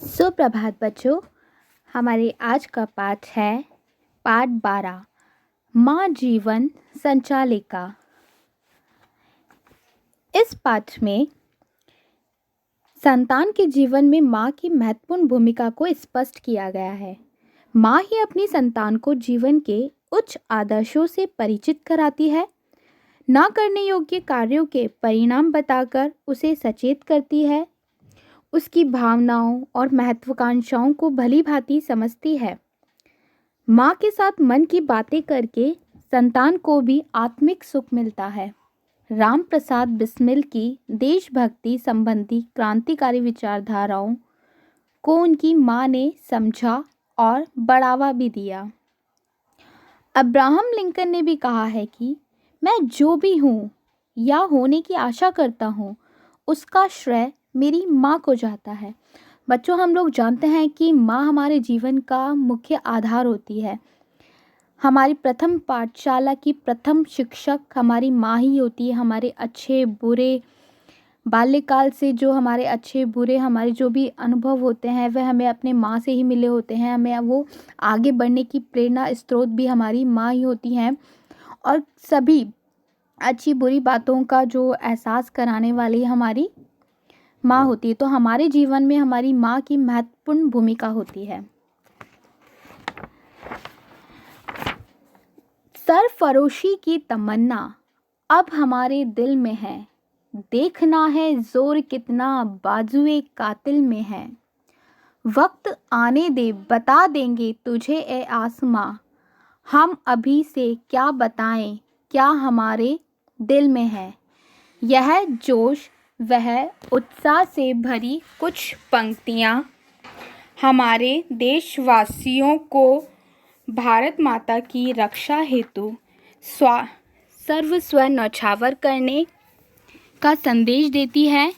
सुप्रभात बच्चों। हमारे आज का पाठ है पाठ 12 माँ जीवन संचालिका। इस पाठ में संतान के जीवन में माँ की महत्वपूर्ण भूमिका को स्पष्ट किया गया है। माँ ही अपनी संतान को जीवन के उच्च आदर्शों से परिचित कराती है, ना करने योग्य कार्यों के परिणाम बताकर उसे सचेत करती है, उसकी भावनाओं और महत्वाकांक्षाओं को भली भांति समझती है। माँ के साथ मन की बातें करके संतान को भी आत्मिक सुख मिलता है। राम प्रसाद बिस्मिल की देशभक्ति संबंधी क्रांतिकारी विचारधाराओं को उनकी माँ ने समझा और बढ़ावा भी दिया। अब्राहम लिंकन ने भी कहा है कि मैं जो भी हूँ या होने की आशा करता हूँ उसका श्रेय मेरी माँ को जाता है। बच्चों, हम लोग जानते हैं कि माँ हमारे जीवन का मुख्य आधार होती है। हमारी प्रथम पाठशाला की प्रथम शिक्षक हमारी माँ ही होती है। हमारे अच्छे बुरे बाल्यकाल से जो हमारे अच्छे बुरे हमारे जो भी अनुभव होते हैं वह हमें अपने माँ से ही मिले होते हैं। हमें वो आगे बढ़ने की प्रेरणा स्रोत भी हमारी माँ ही होती हैं और सभी अच्छी बुरी बातों का जो एहसास कराने वाली हमारी माँ होती है। तो हमारे जीवन में हमारी माँ की महत्वपूर्ण भूमिका होती है। सरफरोशी की तमन्ना अब हमारे दिल में है, देखना है जोर कितना बाजुए कातिल में है। वक्त आने दे बता देंगे तुझे ए आसमां, हम अभी से क्या बताएं क्या हमारे दिल में है। यह जोश वह उत्साह से भरी कुछ पंक्तियाँ हमारे देशवासियों को भारत माता की रक्षा हेतु सर्वस्व न्यौछावर करने का संदेश देती है।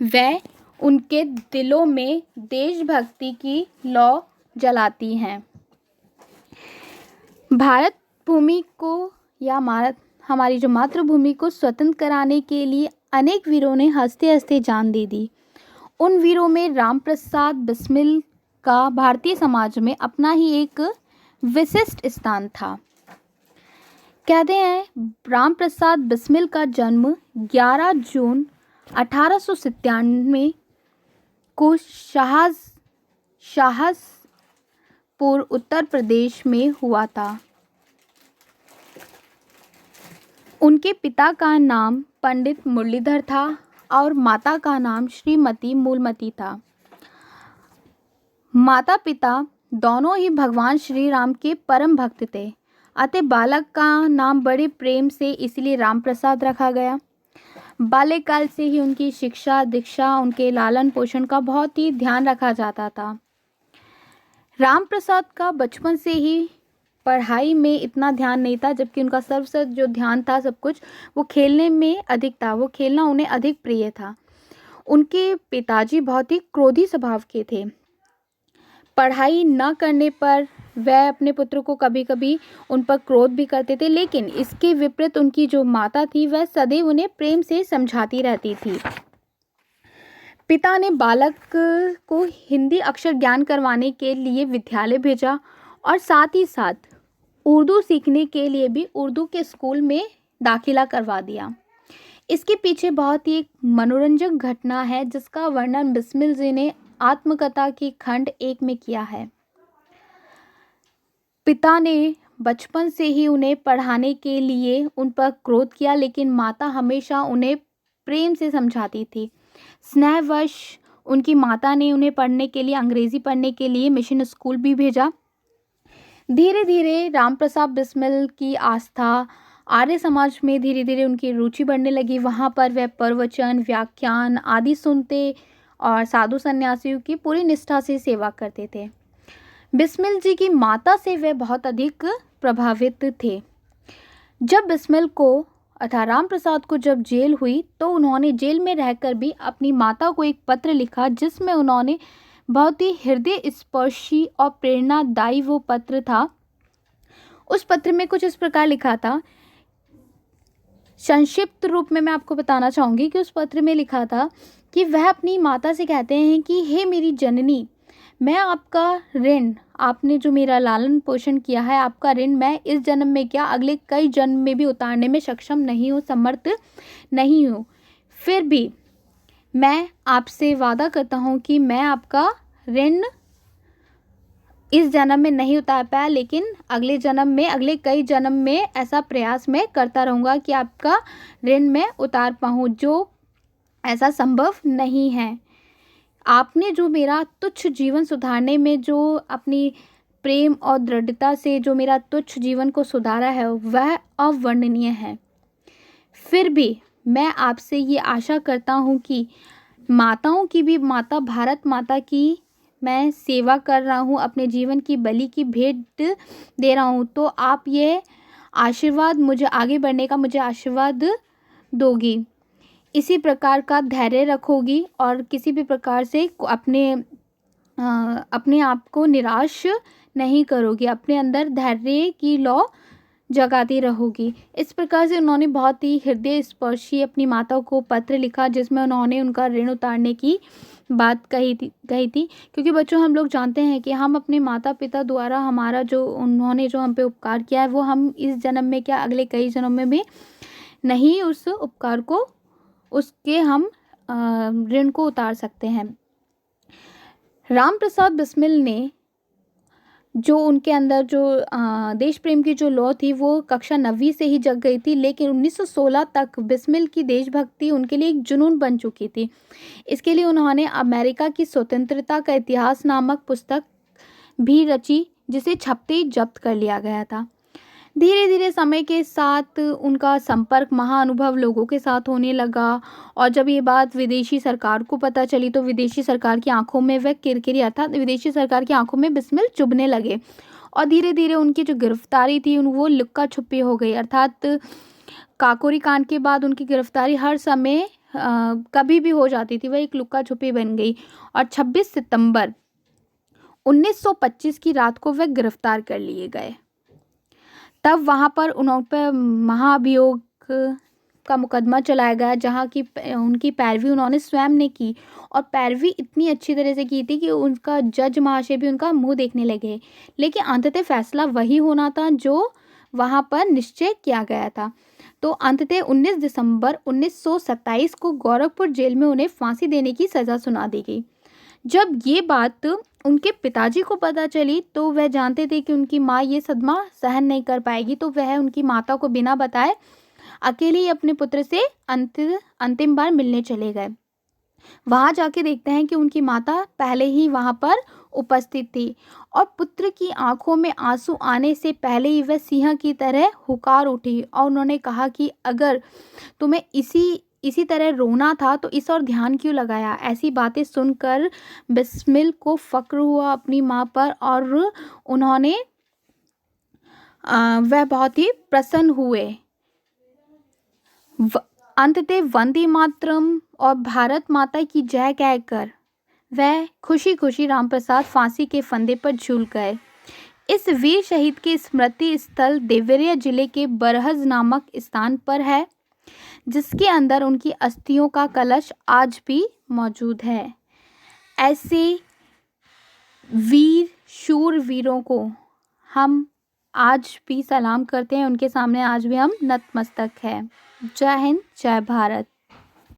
वह उनके दिलों में देशभक्ति की लौ जलाती हैं। भारत भूमि को या हमारी जो मातृभूमि को स्वतंत्र कराने के लिए अनेक वीरों ने हंसते हंसते जान दे दी। उन वीरों में राम प्रसाद बिस्मिल का भारतीय समाज में अपना ही एक विशिष्ट स्थान था। कहते हैं राम प्रसाद बिस्मिल का जन्म 11 जून 1897 को शाहजपुर उत्तर प्रदेश में हुआ था। उनके पिता का नाम पंडित मुरलीधर था और माता का नाम श्रीमती मूलमती था। माता पिता दोनों ही भगवान श्री राम के परम भक्त थे। अतः बालक का नाम बड़े प्रेम से इसलिए राम प्रसाद रखा गया। बाल्यकाल से ही उनकी शिक्षा दीक्षा उनके लालन पोषण का बहुत ही ध्यान रखा जाता था। राम प्रसाद का बचपन से ही पढ़ाई में इतना ध्यान नहीं था, जबकि उनका सर्वस्व जो ध्यान था सब कुछ वो खेलने में अधिक था। वो खेलना उन्हें अधिक प्रिय था। उनके पिताजी बहुत ही क्रोधी स्वभाव के थे। पढ़ाई न करने पर वह अपने पुत्र को कभी कभी उन पर क्रोध भी करते थे, लेकिन इसके विपरीत उनकी जो माता थी वह सदैव उन्हें प्रेम से समझाती रहती थी। पिता ने बालक को हिंदी अक्षर ज्ञान करवाने के लिए विद्यालय भेजा और साथ ही साथ उर्दू सीखने के लिए भी उर्दू के स्कूल में दाखिला करवा दिया। इसके पीछे बहुत ही एक मनोरंजक घटना है जिसका वर्णन बिस्मिल जी ने आत्मकथा की खंड 1 में किया है। पिता ने बचपन से ही उन्हें पढ़ाने के लिए उन पर क्रोध किया, लेकिन माता हमेशा उन्हें प्रेम से समझाती थी। स्नेहवश उनकी माता ने उन्हें पढ़ने के लिए अंग्रेजी पढ़ने के लिए मिशन स्कूल भी भेजा। धीरे धीरे राम प्रसाद बिस्मिल की आस्था आर्य समाज में धीरे धीरे उनकी रुचि बढ़ने लगी। वहाँ पर वह प्रवचन व्याख्यान आदि सुनते और साधु सन्यासियों की पूरी निष्ठा से सेवा करते थे। बिस्मिल जी की माता से वे बहुत अधिक प्रभावित थे। जब बिस्मिल को अर्थात राम प्रसाद को जब जेल हुई तो उन्होंने जेल में रहकर भी अपनी माता को एक पत्र लिखा, जिसमें उन्होंने बहुत ही हृदय स्पर्शी और प्रेरणादायी वो पत्र था। उस पत्र में कुछ इस प्रकार लिखा था। संक्षिप्त रूप में मैं आपको बताना चाहूँगी कि उस पत्र में लिखा था कि वह अपनी माता से कहते हैं कि हे मेरी जननी, मैं आपका ऋण, आपने जो मेरा लालन पोषण किया है, आपका ऋण मैं इस जन्म में क्या अगले कई जन्म में भी उतारने में सक्षम नहीं हूँ, समर्थ नहीं हूँ। फिर भी मैं आपसे वादा करता हूँ कि मैं आपका ऋण इस जन्म में नहीं उतार पाया, लेकिन अगले जन्म में, अगले कई जन्म में ऐसा प्रयास मैं करता रहूँगा कि आपका ऋण मैं उतार पाऊँ, जो ऐसा संभव नहीं है। आपने जो मेरा तुच्छ जीवन सुधारने में जो अपनी प्रेम और दृढ़ता से जो मेरा तुच्छ जीवन को सुधारा है, वह अवर्णनीय है। फिर भी मैं आपसे ये आशा करता हूँ कि माताओं की भी माता, भारत माता की मैं सेवा कर रहा हूँ, अपने जीवन की बलि की भेंट दे रहा हूँ, तो आप ये आशीर्वाद, मुझे आगे बढ़ने का मुझे आशीर्वाद दोगी, इसी प्रकार का धैर्य रखोगी और किसी भी प्रकार से अपने आप को निराश नहीं करोगी, अपने अंदर धैर्य की लौ जगाती रहोगी। इस प्रकार से उन्होंने बहुत ही हृदय स्पर्शी अपनी माता को पत्र लिखा, जिसमें उन्होंने उनका ऋण उतारने की बात कही थी। क्योंकि बच्चों, हम लोग जानते हैं कि हम अपने माता पिता द्वारा हमारा जो उन्होंने जो हम पे उपकार किया है, वो हम इस जन्म में क्या अगले कई जन्म में भी नहीं उस उपकार को, उसके हम ऋण को उतार सकते हैं। राम प्रसाद बिस्मिल ने जो उनके अंदर जो देश प्रेम की जो लौ थी, वो कक्षा 9वीं से ही जग गई थी, लेकिन 1916 तक बिस्मिल की देशभक्ति उनके लिए एक जुनून बन चुकी थी। इसके लिए उन्होंने अमेरिका की स्वतंत्रता का इतिहास नामक पुस्तक भी रची, जिसे छपते ही जब्त कर लिया गया था। धीरे धीरे समय के साथ उनका संपर्क महाअनुभव लोगों के साथ होने लगा, और जब ये बात विदेशी सरकार को पता चली, तो विदेशी सरकार की आंखों में वह किरकिरी, अर्थात विदेशी सरकार की आंखों में बिस्मिल चुभने लगे, और धीरे धीरे उनकी जो गिरफ्तारी थी वो लुक्का छुपी हो गई। अर्थात काकोरी कांड के बाद उनकी गिरफ्तारी हर समय कभी भी हो जाती थी, वह एक लुक्का छुपी बन गई, और 26 सितंबर 1925 की रात को वह गिरफ्तार कर लिए गए। तब वहाँ पर उन पर महाभियोग का मुकदमा चलाया गया, जहाँ की उनकी पैरवी उन्होंने स्वयं ने की, और पैरवी इतनी अच्छी तरह से की थी कि उनका जज महाशय भी उनका मुंह देखने लगे। लेकिन अंततः फैसला वही होना था जो वहाँ पर निश्चय किया गया था। तो अंततः 19 दिसंबर 1927 को गोरखपुर जेल में उन्हें फांसी देने की सज़ा सुना दी गई। जब ये बात उनके पिताजी को पता चली, तो वह जानते थे कि उनकी माँ ये सदमा सहन नहीं कर पाएगी, तो वह उनकी माता को बिना बताए अकेले ही अपने पुत्र से अंतिम बार मिलने चले गए। वहाँ जाके देखते हैं कि उनकी माता पहले ही वहाँ पर उपस्थित थी, और पुत्र की आंखों में आंसू आने से पहले ही वह सिंह की तरह हुकार उठी, और उन्होंने कहा कि अगर तुम्हें इसी तरह रोना था तो इस और ध्यान क्यों लगाया। ऐसी बातें सुनकर बिस्मिल को फक्र हुआ अपनी माँ पर, और उन्होंने वह बहुत ही प्रसन्न हुए। अंततः वंदे मातरम और भारत माता की जय कहकर वह खुशी खुशी रामप्रसाद फांसी के फंदे पर झूल गए। इस वीर शहीद के स्मृति स्थल देवरिया जिले के बरहज नामक स्थान पर है, जिसके अंदर उनकी अस्थियों का कलश आज भी मौजूद है। ऐसे वीर शूरवीरों को हम आज भी सलाम करते हैं, उनके सामने आज भी हम नतमस्तक हैं। जय हिंद, जय भारत।